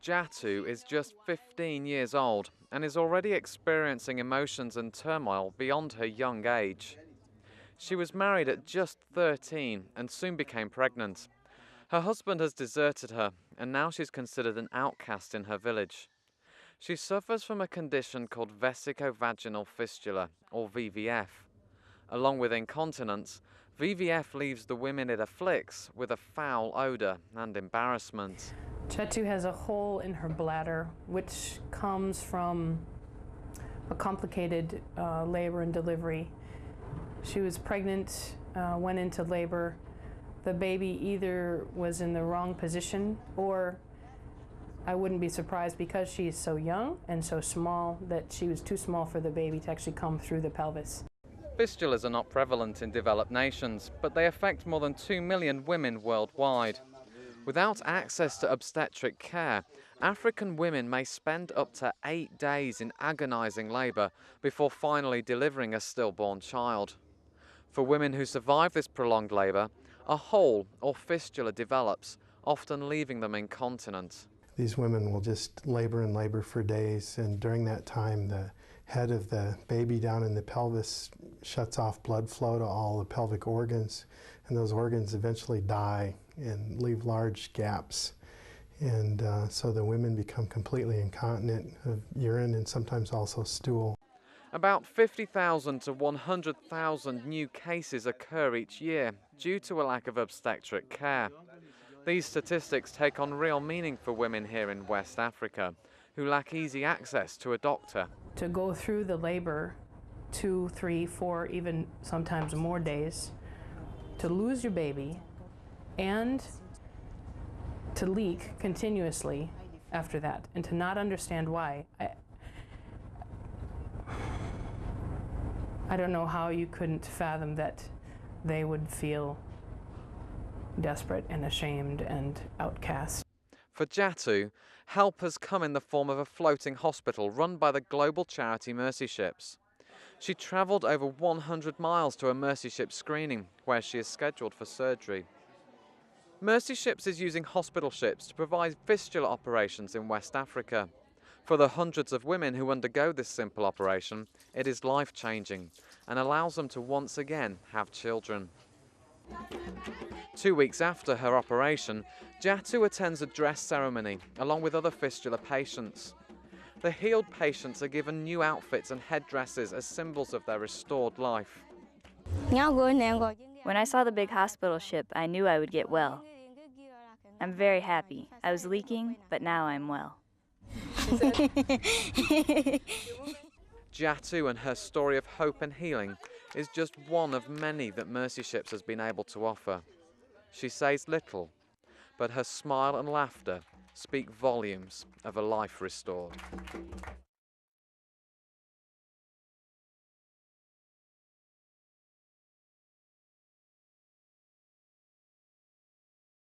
Jatu is just 15 years old and is already experiencing emotions and turmoil beyond her young age. She was married at just 13 and soon became pregnant. Her husband has deserted her and now she's considered an outcast in her village. She suffers from a condition called vesicovaginal fistula, or VVF. Along with incontinence, VVF leaves the women it afflicts with a foul odour and embarrassment. Jatu has a hole in her bladder, which comes from a complicated labor and delivery. She was pregnant, went into labor. The baby either was in the wrong position, or I wouldn't be surprised because she's so young and so small that she was too small for the baby to actually come through the pelvis. Fistulas are not prevalent in developed nations, but they affect more than 2 million women worldwide. Without access to obstetric care, African women may spend up to 8 days in agonizing labor before finally delivering a stillborn child. For women who survive this prolonged labor, a hole or fistula develops, often leaving them incontinent. These women will just labor and labor for days, and during that time the head of the baby down in the pelvis shuts off blood flow to all the pelvic organs, and those organs eventually die and leave large gaps. And so the women become completely incontinent of urine and sometimes also stool. About 50,000 to 100,000 new cases occur each year due to a lack of obstetric care. These statistics take on real meaning for women here in West Africa, who lack easy access to a doctor. To go through the labor 2, 3, 4, even sometimes more days, to lose your baby, and to leak continuously after that, and to not understand why. I don't know how you couldn't fathom that they would feel desperate and ashamed and outcast. For Jatu, help has come in the form of a floating hospital run by the global charity Mercy Ships. She travelled over 100 miles to a Mercy Ship screening where she is scheduled for surgery. Mercy Ships is using hospital ships to provide fistula operations in West Africa. For the hundreds of women who undergo this simple operation, it is life-changing and allows them to once again have children. 2 weeks after her operation, Jatu attends a dress ceremony along with other fistula patients. The healed patients are given new outfits and headdresses as symbols of their restored life. When I saw the big hospital ship, I knew I would get well. I'm very happy. I was leaking, but now I'm well. Jatu and her story of hope and healing is just one of many that Mercy Ships has been able to offer. She says little, but her smile and laughter speak volumes of a life restored.